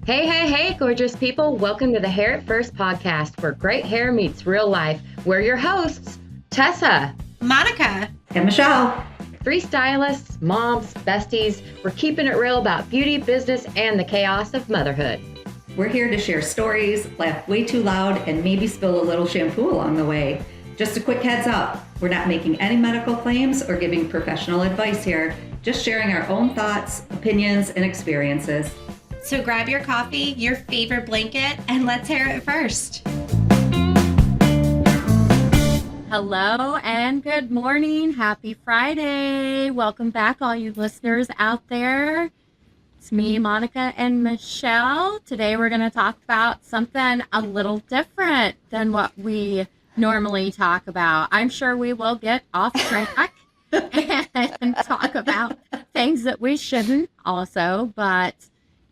Hey, hey, hey, gorgeous people. Welcome to the Hair at First podcast, where great hair meets real life. We're your hosts, Tessa, Monica, and Michelle. Three stylists, moms, besties. We're keeping it real about beauty, business, and the chaos of motherhood. We're here to share stories, laugh way too loud, and maybe spill a little shampoo along the way. Just a quick heads up, we're not making any medical claims or giving professional advice here, just sharing our own thoughts, opinions, and experiences. So grab your coffee, your favorite blanket, and let's hair it first. Hello and good morning. Happy Friday. Welcome back, all you listeners out there. It's me, Monica, and Michelle. Today we're going to talk about something a little different than what we normally talk about. I'm sure we will get off track and talk about things that we shouldn't also, but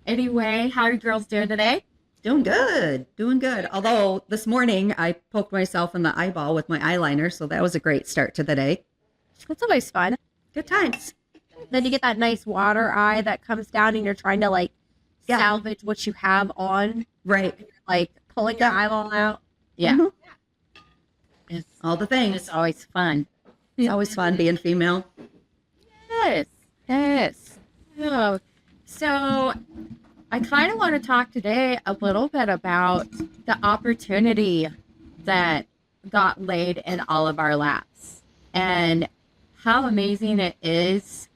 anyway, how are you girls doing today? Doing good. Although this morning I poked myself in the eyeball with my eyeliner, so that was a great start to the day. That's always fun. Good times. Then you get that nice water eye that comes down and you're trying to salvage what you have on. Right. Like pulling your eyeball out. Yeah. Mm-hmm. It's all the things. It's always fun. It's always fun being female. Yes. So I kind of want to talk today a little bit about the opportunity that got laid in all of our laps and how amazing it is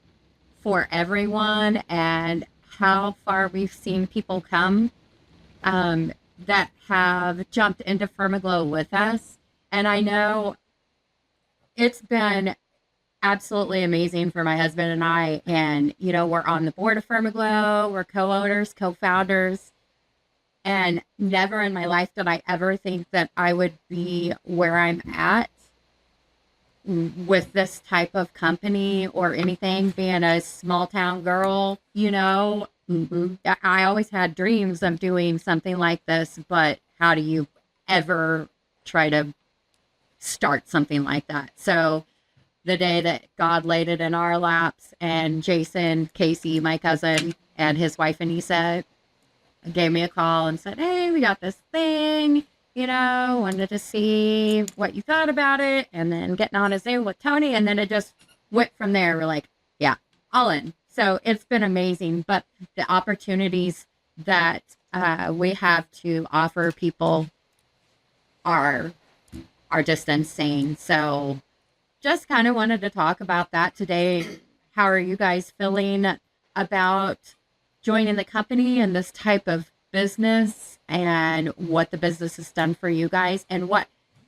for everyone and how far we've seen people come that have jumped into FermaGlo with us. And I know it's been absolutely amazing for my husband and I. And, we're on the board of FermaGlo. We're co-owners, co-founders. And never in my life did I ever think that I would be where I'm at with this type of company or anything, being a small town girl, Mm-hmm. I always had dreams of doing something like this, but how do you ever try to start something like that? So the day that God laid it in our laps and Jason, Casey, my cousin, and his wife Anissa gave me a call and said, hey, we got this thing, wanted to see what you thought about it. And then getting on a Zoom with Tony. And then it just went from there. We're like, yeah, all in. So it's been amazing. But the opportunities that we have to offer people are just insane. So just kind of wanted to talk about that today. How are you guys feeling about joining the company and this type of business and what the business has done for you guys and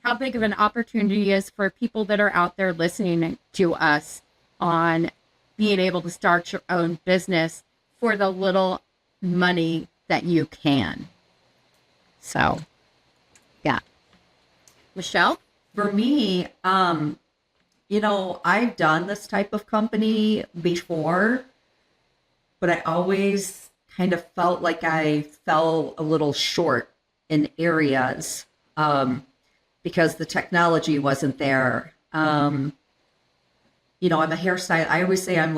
how big of an opportunity is for people that are out there listening to us on being able to start your own business for the little money that you can. So, yeah. Michelle? For me, I've done this type of company before, but I always kind of felt like I fell a little short in areas because the technology wasn't there. I'm a hairstylist. I always say I'm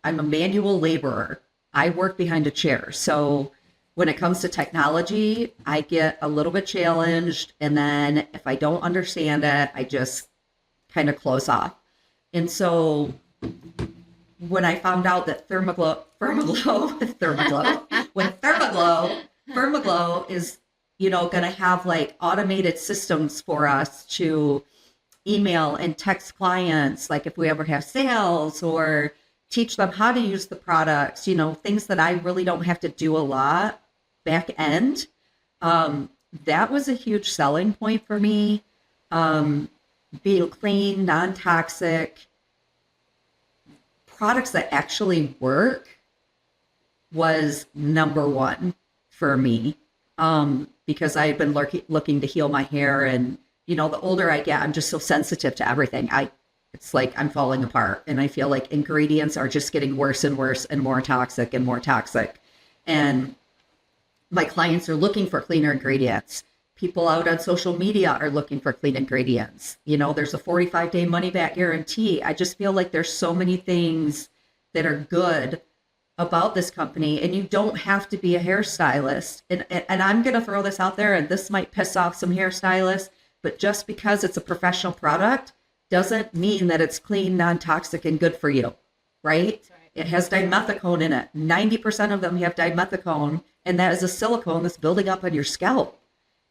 a manual laborer. I work behind a chair. So when it comes to technology, I get a little bit challenged. And then if I don't understand it, I just kind of close off. And so when I found out that FermaGlo is, going to have automated systems for us to email and text clients, like if we ever have sales or teach them how to use the products, things that I really don't have to do a lot back end. That was a huge selling point for me. Being clean, non-toxic, products that actually work was number one for me. Because I've been looking to heal my hair, and the older I get, I'm just so sensitive to everything. It's like I'm falling apart, and I feel like ingredients are just getting worse and worse and more toxic and more toxic. And my clients are looking for cleaner ingredients. People out on social media are looking for clean ingredients. There's a 45-day money back guarantee. I just feel like there's so many things that are good about this company, and you don't have to be a hairstylist. And I'm going to throw this out there, and this might piss off some hairstylists, but just because it's a professional product doesn't mean that it's clean, non-toxic, and good for you, right? It has dimethicone in it. 90% of them have dimethicone, and that is a silicone that's building up on your scalp.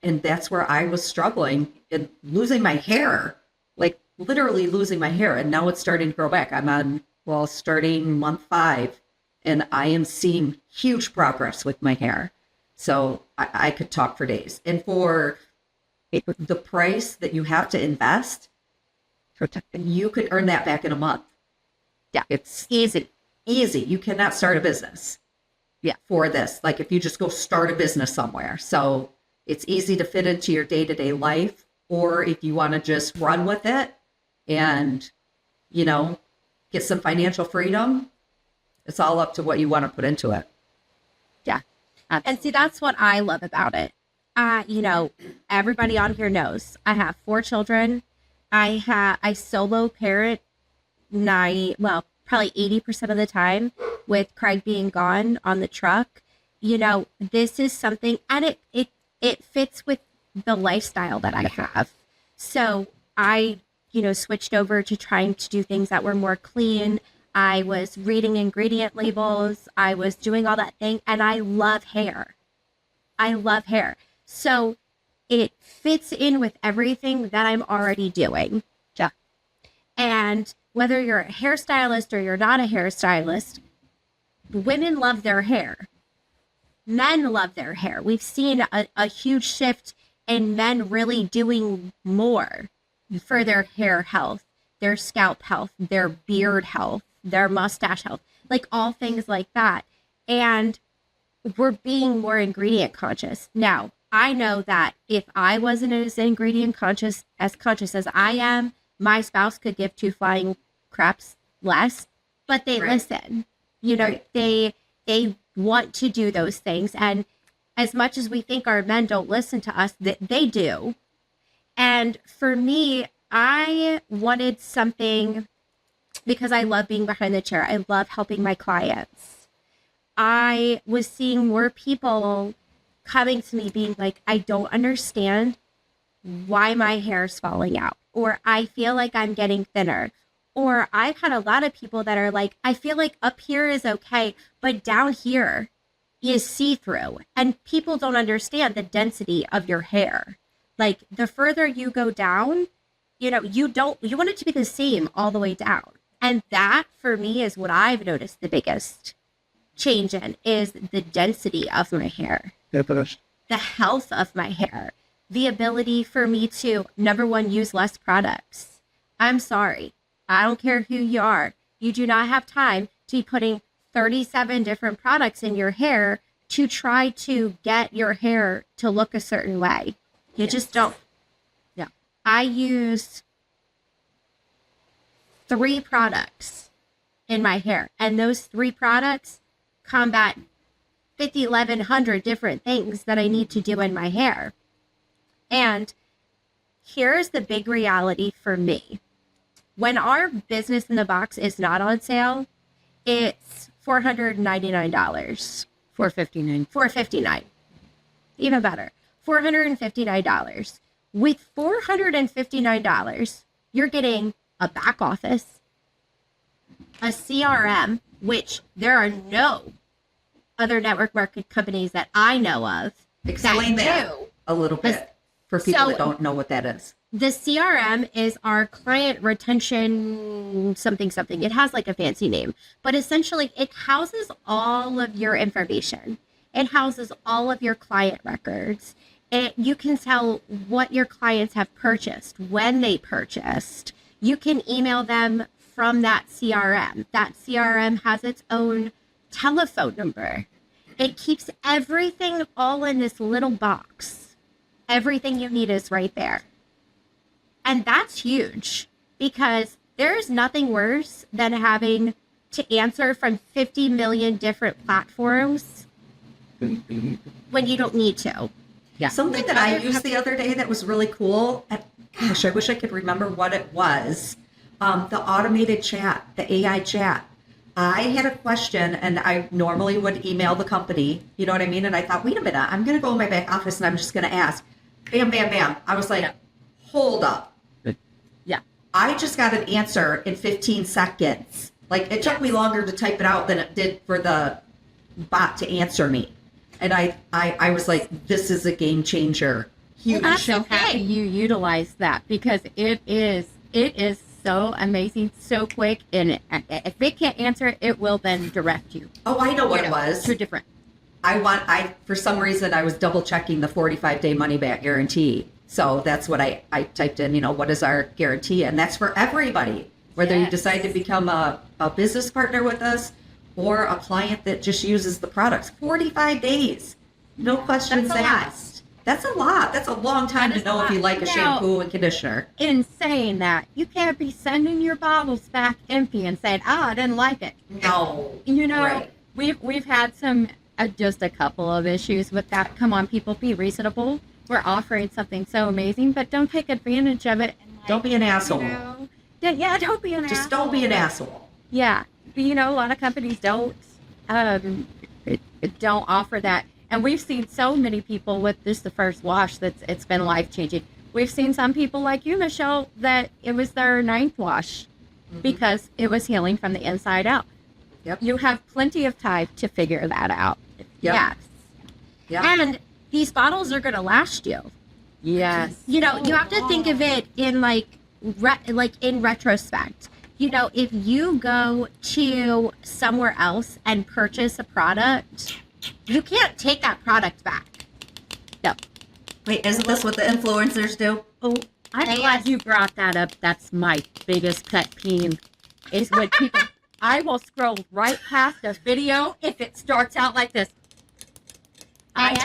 And that's where I was struggling and losing my hair, like literally losing my hair. And now it's starting to grow back. I'm on, well, starting month 5, and I am seeing huge progress with my hair. So I could talk for days. And for the price that you have to invest, you could earn that back in a month. Yeah. It's easy. You cannot start a business. Yeah. For this, like if you just go start a business somewhere. So it's easy to fit into your day-to-day life, or if you want to just run with it and, you know, get some financial freedom, it's all up to what you want to put into it. Yeah. And see, that's what I love about it. You know, everybody on here knows I have 4 children. I solo parent probably 80% of the time, with Craig being gone on the truck. You know, this is something, and it fits with the lifestyle that I have. So I, you know, switched over to trying to do things that were more clean. I was reading ingredient labels. I was doing all that thing, and I love hair. So it fits in with everything that I'm already doing. Yeah. And whether you're a hairstylist or you're not a hairstylist, women love their hair. Men love their hair. We've seen a huge shift in men really doing more for their hair health, their scalp health, their beard health, their mustache health, like all things like that. And we're being more ingredient conscious. Now, I know that if I wasn't as ingredient conscious as I am, my spouse could give 2 flying craps less, but they listen. You know, they want to do those things. And as much as we think our men don't listen to us, they do. And for me, I wanted something, because I love being behind the chair. I love helping my clients. I was seeing more people coming to me being like, I don't understand why my hair is falling out, or I feel like I'm getting thinner. Or I've had a lot of people that are like, I feel like up here is okay, but down here is see-through. And people don't understand the density of your hair. Like the further you go down, you know, you want it to be the same all the way down. And that for me is what I've noticed the biggest change in, is the density of my hair, the health of my hair, the ability for me to, number one, use less products. I'm sorry. I don't care who you are. You do not have time to be putting 37 different products in your hair to try to get your hair to look a certain way. You just don't. Yeah. I use 3 products in my hair, and those 3 products combat 1,100 different things that I need to do in my hair. And here's the big reality for me. When our business in the box is not on sale, it's $499. $459. Even better. $459. With $459, you're getting a back office, a CRM, which there are no other network marketing companies that I know of. Explain that a little bit for people that don't know what that is. The CRM is our client retention something. It has like a fancy name, but essentially it houses all of your information. It houses all of your client records. You can tell what your clients have purchased, when they purchased. You can email them from that CRM. That CRM has its own telephone number. It keeps everything all in this little box. Everything you need is right there. And that's huge, because there's nothing worse than having to answer from 50 million different platforms when you don't need to. Yeah. Something that I used the other day that was really cool. Gosh, I wish I could remember what it was. The automated chat, the AI chat. I had a question, and I normally would email the company, you know what I mean? And I thought, wait a minute, I'm going to go in my back office and I'm just going to ask. Bam, bam, bam. I was like, hold up. Yeah. I just got an answer in 15 seconds. Like, it took me longer to type it out than it did for the bot to answer me. And I was like, this is a game changer. Huge. I'm so happy you utilize that, because it is so amazing, so quick, and if it can't answer it, it will then direct you. Oh, I know what it was. To different. For some reason, I was double checking the 45-day money back guarantee. So that's what I typed in, what is our guarantee? And that's for everybody, whether you decide to become a business partner with us or a client that just uses the products. 45 days, no questions asked. That's a lot. That's a long time to know if you like a shampoo and conditioner. In saying that, you can't be sending your bottles back empty and saying, I didn't like it. No. Right. We've had just a couple of issues with that. Come on, people, be reasonable. We're offering something so amazing, but don't take advantage of it. And don't be an asshole. Don't be an asshole. Just don't be an asshole. Yeah. But, a lot of companies don't offer that. And we've seen so many people with this, the first wash, it's been life-changing. We've seen some people like you, Michelle, that it was their 9th wash because it was healing from the inside out. Yep. You have plenty of time to figure that out. Yep. Yes. Yep. And these bottles are going to last you. Yes. You have to think of it in in retrospect. If you go to somewhere else and purchase a product, you can't take that product back. No. Wait, isn't this what the influencers do? Oh, I'm glad you brought that up. That's my biggest pet peeve, is when people, I will scroll right past a video if it starts out like this. I'm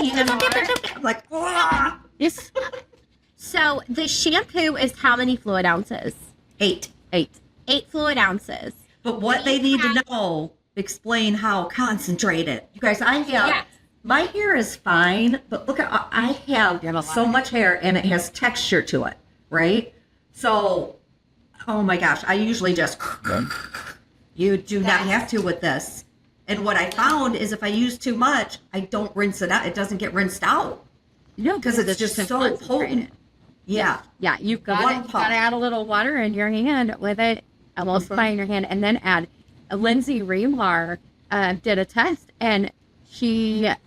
like, Yes. So the shampoo is how many fluid ounces? 8. 8 fluid ounces. But what they need to know, explain how concentrated. You guys, my hair is fine, but look at, I have so much hair and it has texture to it, right? So, oh my gosh, I usually just, you do not have to with this. And what I found is if I use too much, I don't rinse it out. It doesn't get rinsed out. No, because it's just so potent. Yeah. Yeah, you've got to add a little water in your hand with it, emulsify in your hand, and then add. Lindsay Remar did a test, and it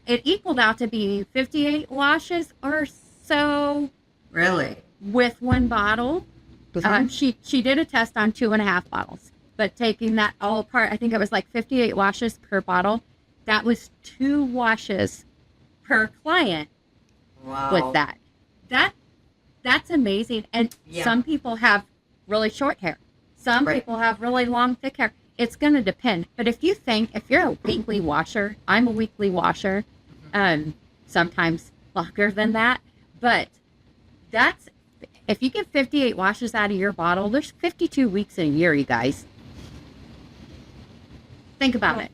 equaled out to be 58 washes or so. Really? With one bottle. She did a test on 2.5 bottles, but taking that all apart, I think it was like 58 washes per bottle. That was 2 washes per client. Wow. With that. That's amazing. And some people have really short hair. Some people have really long, thick hair. It's going to depend. But if you're a weekly washer, I'm a weekly washer, sometimes longer than that. But if you get 58 washes out of your bottle, there's 52 weeks in a year, you guys. Think about it.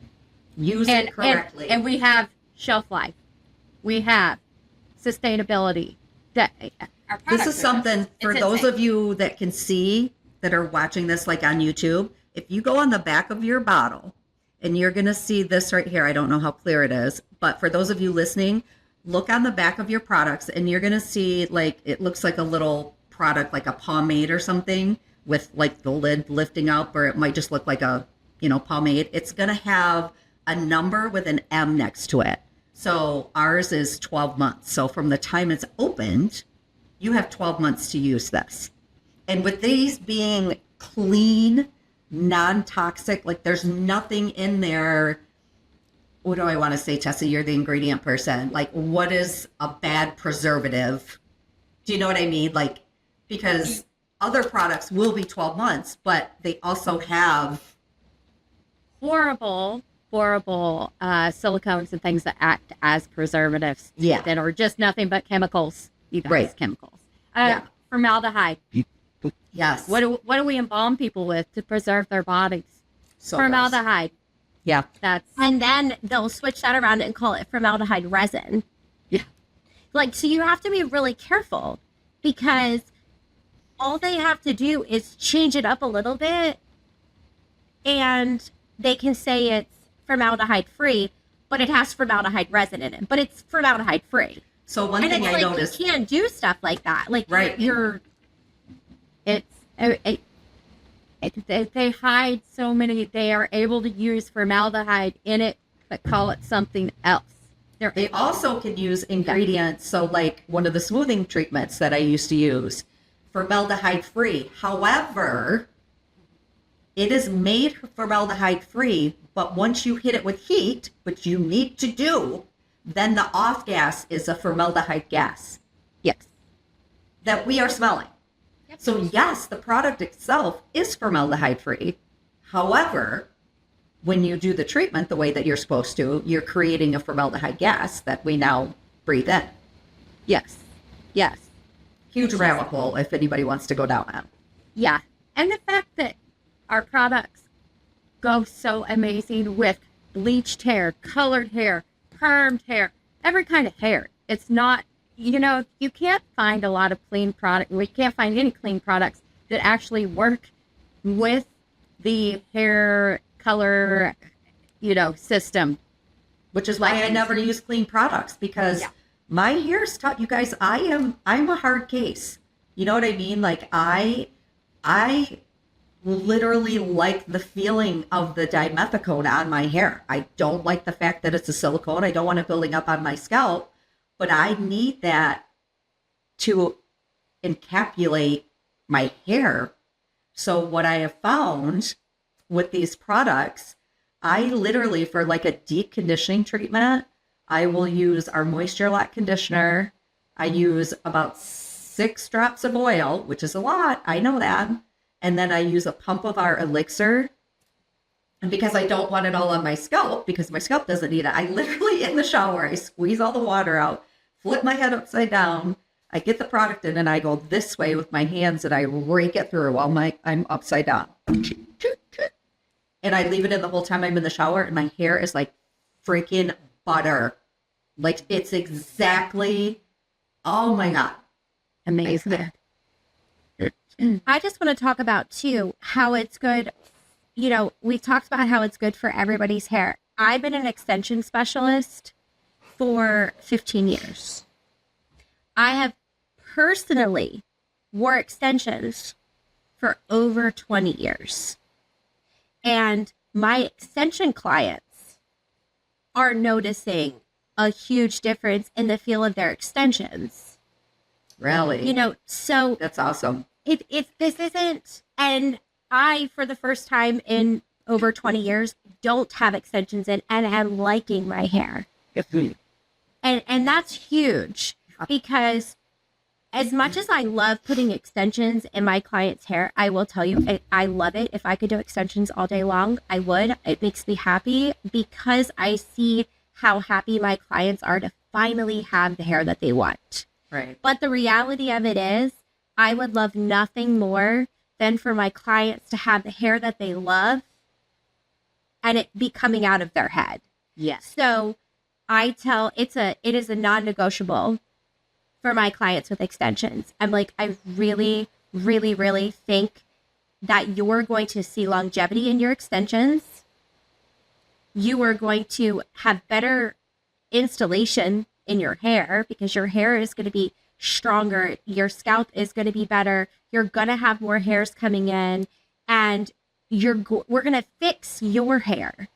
Use it correctly. And we have shelf life. We have sustainability. This is something for those of you that can see, that are watching this like on YouTube. If you go on the back of your bottle, and you're going to see this right here. I don't know how clear it is, but for those of you listening, look on the back of your products and you're going to see it looks like a little product, like a pomade or something with like the lid lifting up, or it might just look like a, pomade. It's going to have a number with an M next to it. So ours is 12 months. So from the time it's opened, you have 12 months to use this. And with these being clean, non-toxic, like there's nothing in there. What do I want to say, Tessa? You're the ingredient person. Like, what is a bad preservative? Do you know what I mean? Like, because other products will be 12 months, but they also have horrible silicones and things that act as preservatives. Yeah. That are just nothing but chemicals. You guys, chemicals. Formaldehyde. Yes. What do we embalm people with to preserve their bodies? So formaldehyde. Yeah. And then they'll switch that around and call it formaldehyde resin. Yeah. So you have to be really careful because all they have to do is change it up a little bit and they can say it's formaldehyde free, but it has formaldehyde resin in it, but it's formaldehyde free. So one thing I noticed, you can't do stuff like that. Like, right. They hide so many. They are able to use formaldehyde in it, but call it something else. They also can use ingredients. So like one of the smoothing treatments that I used to use, formaldehyde free. However, it is made formaldehyde free, but once you hit it with heat, which you need to do, then the off gas is a formaldehyde gas. Yes. That we are smelling. Yep. So yes, the product itself is formaldehyde free. However, when you do the treatment the way that you're supposed to, you're creating a formaldehyde gas that we now breathe in. Yes. Yes. Huge rabbit hole if anybody wants to go down that. Yeah. And the fact that our products go so amazing with bleached hair, colored hair, permed hair, every kind of hair. It's not, you can't find a lot of clean product. We can't find any clean products that actually work with the hair color, system. Which is why I never use clean products, because my hair's tough. You guys, I'm a hard case. You know what I mean? Like I literally like the feeling of the dimethicone on my hair. I don't like the fact that it's a silicone. I don't want it building up on my scalp, but I need that to encapsulate my hair. So what I have found with these products, I literally, for like a deep conditioning treatment, I will use our Moisture Lock conditioner. I use about 6 drops of oil, which is a lot. I know that. And then I use a pump of our elixir. And because I don't want it all on my scalp, because my scalp doesn't need it, I literally, in the shower, I squeeze all the water out, flip my head upside down. I get the product in and I go this way with my hands and I rake it through while I'm upside down. And I leave it in the whole time I'm in the shower, and my hair is like freaking butter. Like it's exactly, oh my God. Amazing. I just want to talk about too, how it's good. We talked about how it's good for everybody's hair. I've been an extension specialist for 15 years. I have personally wore extensions for over 20 years. And my extension clients are noticing a huge difference in the feel of their extensions. Really? So that's awesome. This isn't, and I, for the first time in over 20 years, don't have extensions in and am liking my hair. And that's huge, because as much as I love putting extensions in my client's hair, I will tell you, I love it. If I could do extensions all day long, I would. It makes me happy because I see how happy my clients are to finally have the hair that they want. Right. But the reality of it is, I would love nothing more than for my clients to have the hair that they love and it be coming out of their head. Yes. So it is a non-negotiable for my clients with extensions. I'm like, I really, really, really think that you're going to see longevity in your extensions. You are going to have better installation in your hair because your hair is going to be stronger. Your scalp is going to be better. You're going to have more hairs coming in, and we're going to fix your hair.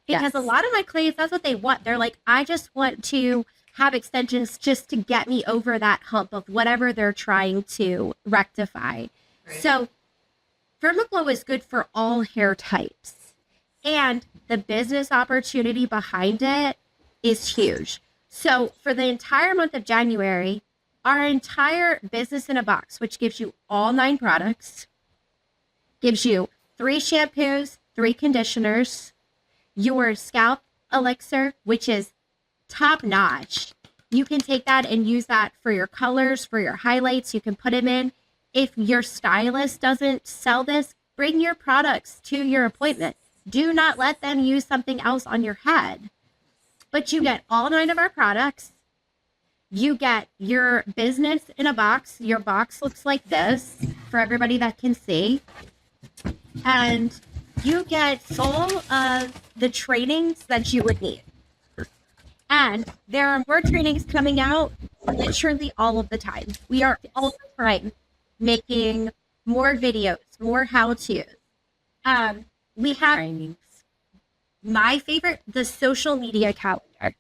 Because a lot of my clients, that's what they want. They're like, I just want to have extensions just to get me over that hump of whatever they're trying to rectify. Right. So FermaGlo is good for all hair types. And the business opportunity behind it is huge. So for the entire month of January, our entire business in a box, which gives you all 9 products, gives you 3 shampoos, 3 conditioners, your scalp elixir, which is top notch. You can take that and use that for your colors, for your highlights. You can put them in. If your stylist doesn't sell this, bring your products to your appointment. Do not let them use something else on your head. But you get all 9 of our products. You get your business in a box. Your box looks like this for everybody that can see. And you get full of the trainings that you would need. And there are more trainings coming out literally all of the time. We are all the time making more videos, more how-tos. We have Trainings. my favorite, the social media calendar.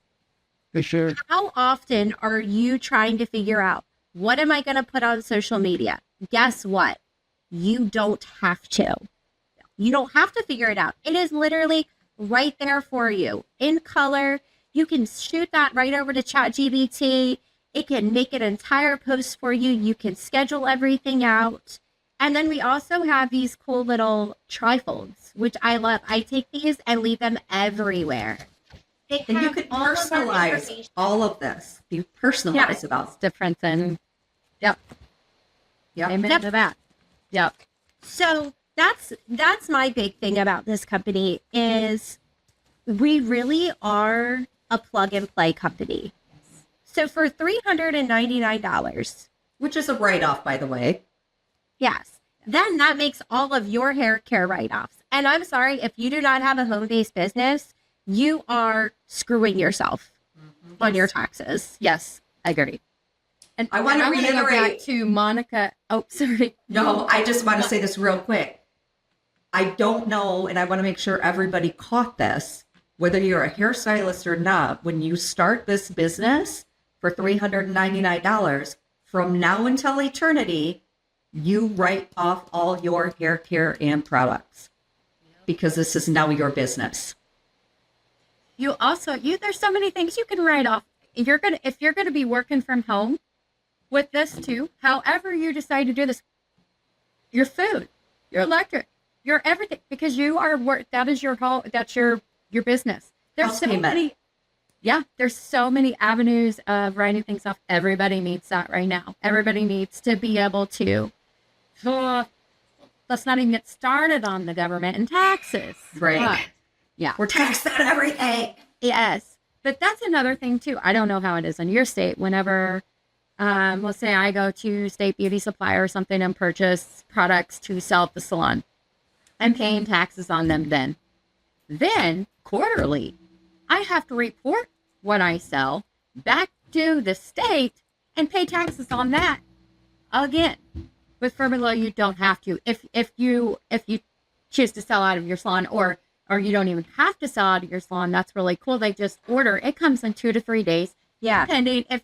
For sure. How often are you trying to figure out, what am I going to put on social media? Guess what? You don't have to. You don't have to figure it out. It is literally right there for you in color. You can shoot that right over to ChatGPT. It can make an entire post for you. You can schedule everything out. And then we also have these cool little trifolds, which I love. I take these and leave them everywhere. They And you have could all of our personalize information. all of this. You personalize it all. Difference in. Yep. Yep. Amen to that. Yep. So that's my big thing about this company is we really are a plug and play company. So for $399, Which is a write-off, by the way. yes, then that makes all of your hair care write-offs. And I'm sorry, if you do not have a home-based business, you are screwing yourself on your taxes. Yes. I agree. And I wanna wanna go back reiterate- to Monica. Oh, sorry. No, I just want to say this real quick. I don't know, and I want to make sure everybody caught this, whether you're a hairstylist or not, when you start this business for $399, from now until eternity, you write off all your hair care and products because this is now your business. You also there's so many things you can write off. If you're gonna be working from home with this too, however you decide to do this, your food, your electric, your everything, because you are that is your whole, that's your business. There's House so payment. many, there's so many avenues of writing things off. Everybody needs that right now. Everybody needs to be able to. Let's not even get started on the government and taxes. Right. But, yeah. We're taxed on everything. Yes. But that's another thing too. I don't know how it is in your state. Whenever, let's say I go to State Beauty Supply or something and purchase products to sell at the salon, I'm paying taxes on them then. Then quarterly, I have to report what I sell back to the state and pay taxes on that again. With FermaGlo, you don't have to. If you choose to sell out of your salon, or you don't even have to sell out of your salon, that's really cool. They just order. It comes in 2 to 3 days. Yeah. Depending if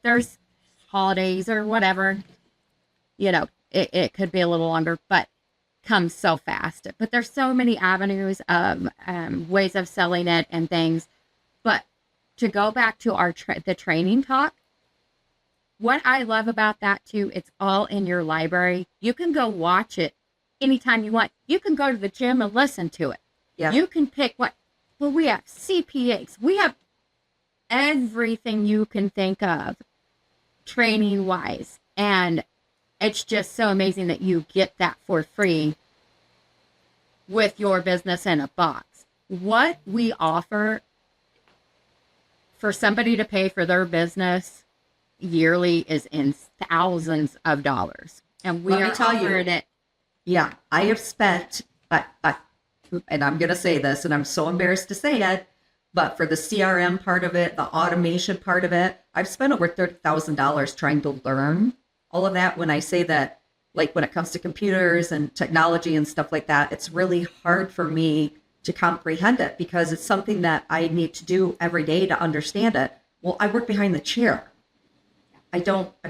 there's holidays or whatever, it could be a little longer, but comes so fast. But there's so many avenues of ways of selling it and things. But to go back to the training talk, what I love about that too, it's all in your library. You can go watch it anytime you want. You can go to the gym and listen to it. Yeah. You can pick we have CPAs. We have everything you can think of training wise. And it's just so amazing that you get that for free with your business in a box. What we offer for somebody to pay for their business yearly is in thousands of dollars. And we Let me are tell you. offering it. Yeah, I have spent, and I'm going to say this, and I'm so embarrassed to say it, but for the CRM part of it, the automation part of it, I've spent over $30,000 trying to learn all of that. When I say that, like when it comes to computers and technology and stuff like that, it's really hard for me to comprehend it because it's something that I need to do every day to understand it. Well, I work behind the chair. I'm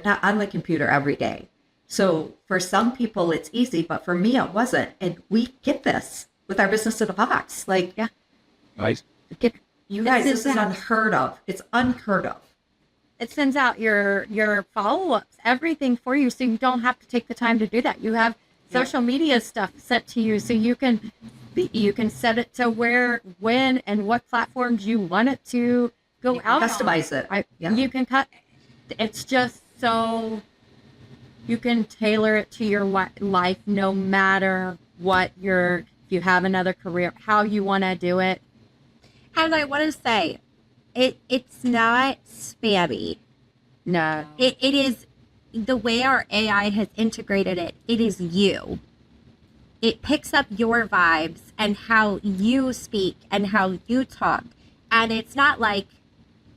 not on the computer every day. So for some people it's easy, but for me it wasn't. And we get this with our business in a box. Like, yeah, Nice. you guys, this is unheard of. It's unheard of. It sends out your follow-ups, everything for you, so you don't have to take the time to do that. You have social media stuff sent to you, so you can set it to where, when, and what platforms you want it to go out on. Customize it. You can cut. It's just so you can tailor it to your life, no matter what if you have another career, how you want to do it. And I want to say, it's not spammy. No. It is the way our AI has integrated it. It is you. it picks up your vibes and how you speak and how you talk. And it's not like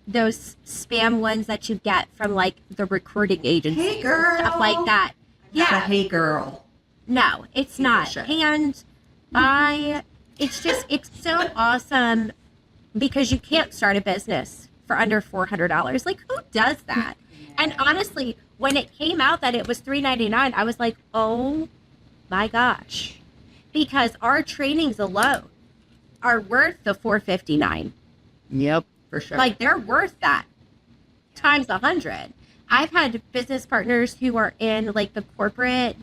those spam ones that you get from like the recruiting agency. Hey, girl. Stuff like that. Not a Yeah. hey girl. No, it's not. Shit. And it's so awesome because you can't start a business for under $400. Like, who does that? And honestly, when it came out that it was $399, I was like, oh my gosh. Because our trainings alone are worth the $459. Yep. For sure. Like, they're worth that times 100. I've had business partners who are in like the corporate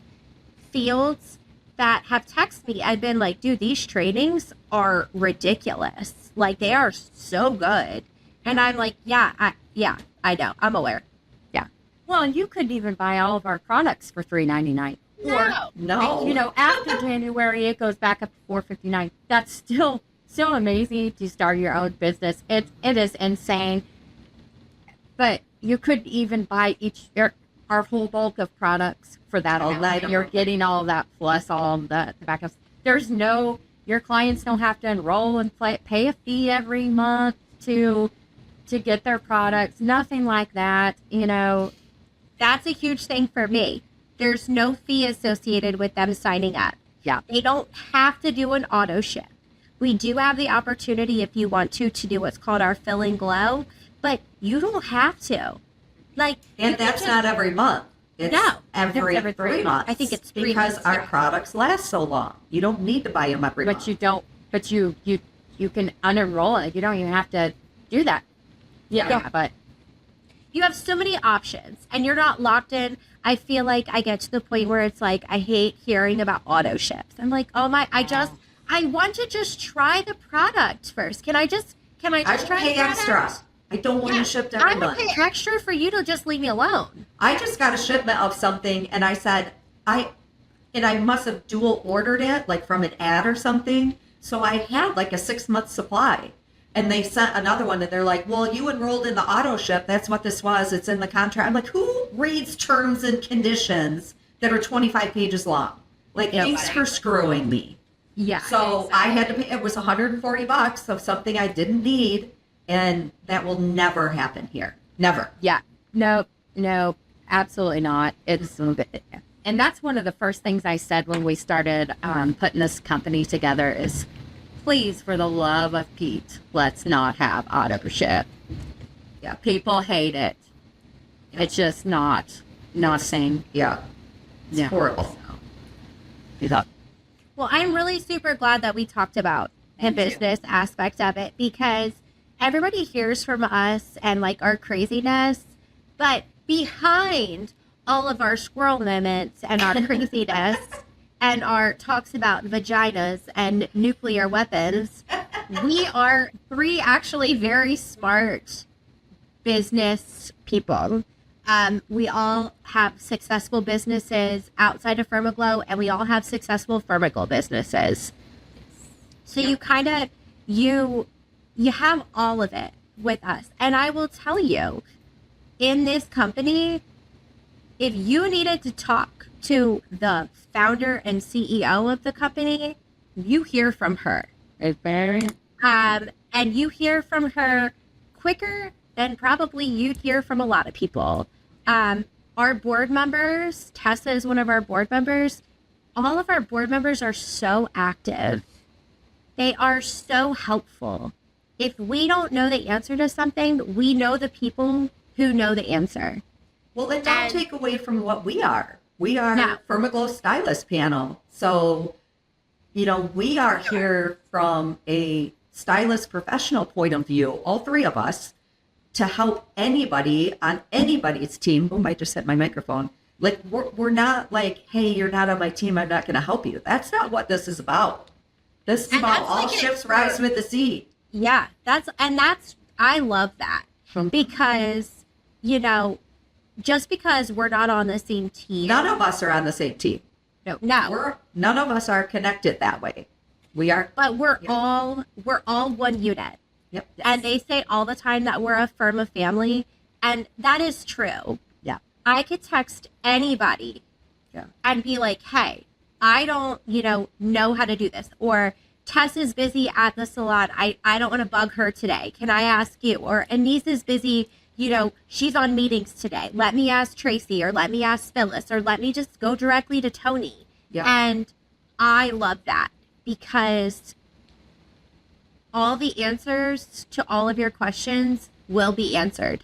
fields that have texted me and been like, dude, these trainings are ridiculous. Like, they are so good. And I'm like, I know. I'm aware. Well, and you couldn't even buy all of our products for $399. No. You know, after January, it goes back up to $459. That's still amazing to start your own business. It is insane. But you couldn't even buy our whole bulk of products for that All amount. night. You're getting all of that plus all of the backups. Your clients don't have to enroll and pay a fee every month to get their products. Nothing like that, you know. That's a huge thing for me. There's no fee associated with them signing up. Yeah. They don't have to do an auto ship. We do have the opportunity, if you want to do what's called our FermaGlo, but you don't have to. Like, And you can that's just- not every month. It's No, every it's every 3 months. I think it's 3 because months, our yeah. products last so long. You don't need to buy them every month. But you don't. But you can unenroll it. You don't even have to do that. Yeah. But You have so many options and you're not locked in. I feel like I get to the point where it's like, I hate hearing about auto ships. I'm like, I want to just try the product first. Can I just I try would the pay product? extra. I don't want it shipped every I would month. pay extra for you to just leave me alone. I just got a shipment of something and I said, I must have dual ordered it, like from an ad or something. So I had like a 6-month supply. And they sent another one and they're like, well, you enrolled in the auto ship. That's what this was. It's in the contract. I'm like, who reads terms and conditions that are 25 pages long? Like, thanks for screwing me. Yeah. So I had to pay, it was $140 of something I didn't need. And that will never happen here. Never. yeah, no, absolutely not. And that's one of the first things I said when we started putting this company together is, please, for the love of Pete, let's not have auto ship. Yeah. People hate it. It's just not a thing. Yeah. It's Yeah. horrible. You thought, Well, I'm really super glad that we talked about the business aspect of it because everybody hears from us and like our craziness, but behind all of our squirrel moments and our craziness and our talks about vaginas and nuclear weapons, we are 3 actually very smart business people. We all have successful businesses outside of FermaGlo, and we all have successful FermaGlo businesses. So you kind of, you have all of it with us. And I will tell you, in this company, if you needed to talk to the founder and CEO of the company, you hear from her. it's very, And you hear from her quicker than probably you'd hear from a lot of people. Our board members, Tessa is one of our board members. All of our board members are so active. They are so helpful. If we don't know the answer to something, we know the people who know the answer. Well, it don't take away from what we are. We are No. FermaGlo Stylist Panel. So, you know, we are here from a stylist professional point of view, all 3 of us, to help anybody on anybody's team. Oh, I just hit my microphone. Like, we're not like, hey, you're not on my team, I'm not going to help you. That's not what this is about. This is And about that's all like an ships rise with the sea. Yeah, I love that because, you know, just because we're not on the same team. None of us are on the same team. No. None of us are connected that way. We are. But we're all one unit. Yep. And they say all the time that we're a Ferma family, and that is true. Yeah. I could text anybody Yeah. and be like, hey, I don't, know how to do this. Or Tess is busy at the salon. I don't want to bug her today. Can I ask you? Or Anise is busy, she's on meetings today. Let me ask Tracy, or let me ask Phyllis, or let me just go directly to Tony. Yeah. And I love that, because all the answers to all of your questions will be answered.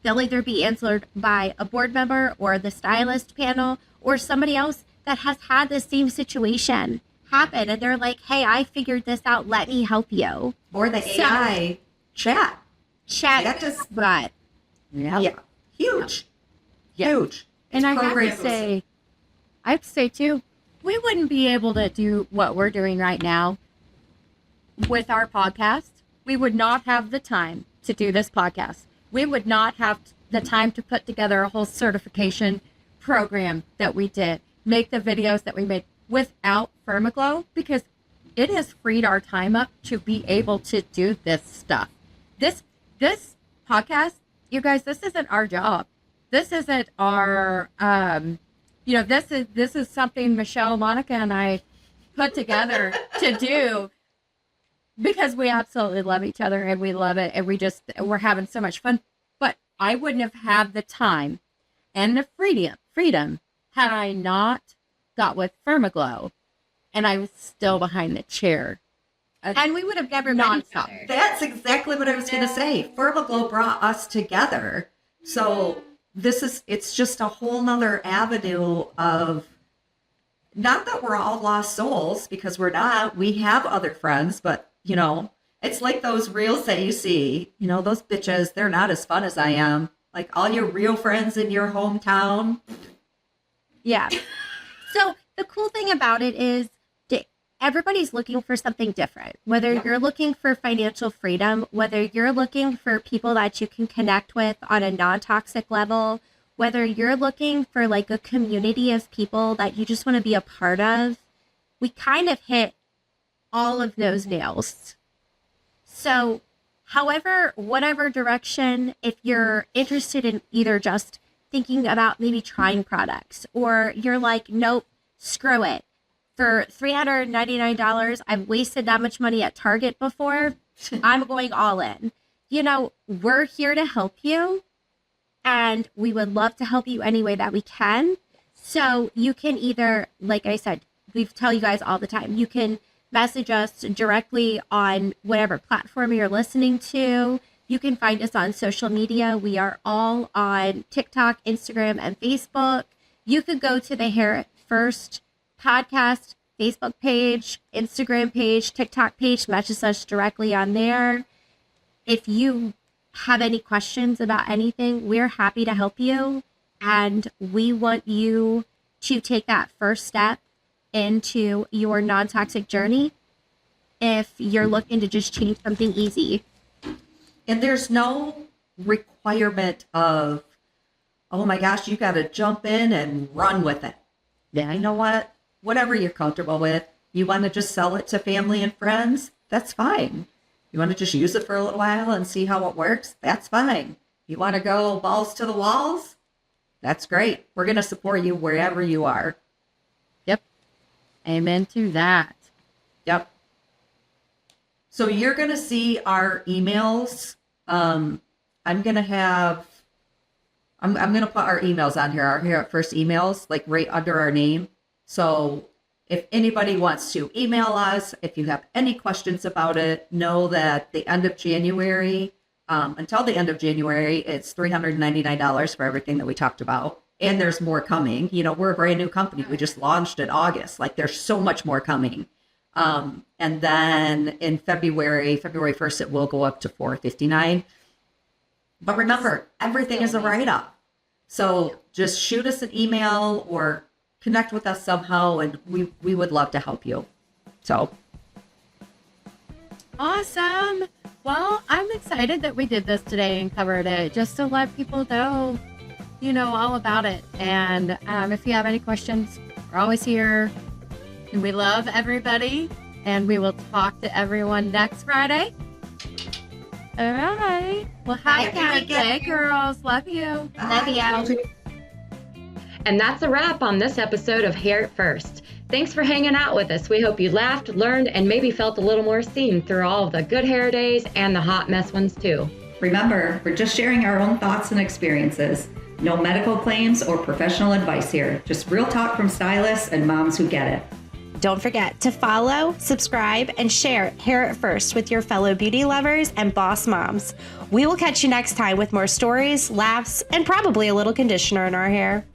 They'll either be answered by a board member or the stylist panel or somebody else that has had the same situation happen. And they're like, hey, I figured this out. Let me help you. Or the AI chat. Chat just, but yeah, huge. Yeah. Huge. And I have programs. to say too, we wouldn't be able to do what we're doing right now with our podcast. We would not have the time to do this podcast. We would not have the time to put together a whole certification program that we did, make the videos that we made without FermaGlo, because it has freed our time up to be able to do this stuff. This podcast, you guys, this isn't our job. This isn't our, this is something Michelle, Monica, and I put together to do because we absolutely love each other and we love it, and we're having so much fun. But I wouldn't have had the time and the freedom had I not got with FermaGlo, and I was still behind the chair. and we would have never met each other. That's exactly what I was going to say. FermaGlo brought us together. So it's just a whole nother avenue of, not that we're all lost souls, because we're not. We have other friends, but it's like those reels that you see, those bitches, they're not as fun as I am. Like all your real friends in your hometown. Yeah. So the cool thing about it is everybody's looking for something different. Whether you're looking for financial freedom, whether you're looking for people that you can connect with on a non-toxic level, whether you're looking for like a community of people that you just want to be a part of, we kind of hit all of those nails. So whatever direction, if you're interested in either just thinking about maybe trying products, or you're like, nope, screw it. For $399, I've wasted that much money at Target before. I'm going all in. We're here to help you, and we would love to help you any way that we can. So you can either, like I said, we tell you guys all the time, you can message us directly on whatever platform you're listening to. You can find us on social media. We are all on TikTok, Instagram, and Facebook. You could go to the Hair First podcast Facebook page, Instagram page, TikTok page, message us directly on there. If you have any questions about anything, we're happy to help you, and we want you to take that first step into your non-toxic journey if you're looking to just change something easy. And there's no requirement of, oh my gosh, you got to jump in and run with it. Yeah. You know what? Whatever you're comfortable with. You want to just sell it to family and friends? That's fine. You want to just use it for a little while and see how it works? That's fine. You want to go balls to the walls? That's great. We're going to support you wherever you are. Yep. Amen to that. Yep. So you're going to see our emails. I'm going to put our emails on here, our Here at First emails, like right under our name. So if anybody wants to email us, if you have any questions about it, know that the end of January, until the end of January, it's $399 for everything that we talked about. And there's more coming. We're a brand new company. We just launched in August. Like there's so much more coming. And then in February 1st, it will go up to $459. But remember, everything is a write-up. So just shoot us an email or connect with us somehow, and we would love to help you. So awesome. Well, I'm excited that we did this today and covered it, just to let people know, all about it. And if you have any questions, we're always here. And we love everybody, and we will talk to everyone next Friday. All right. Well, have a good day, girls. Love you. Love you. And that's a wrap on this episode of Hair At First. Thanks for hanging out with us. We hope you laughed, learned, and maybe felt a little more seen through all of the good hair days and the hot mess ones too. Remember, we're just sharing our own thoughts and experiences. No medical claims or professional advice here. Just real talk from stylists and moms who get it. Don't forget to follow, subscribe, and share Hair at First with your fellow beauty lovers and boss moms. We will catch you next time with more stories, laughs, and probably a little conditioner in our hair.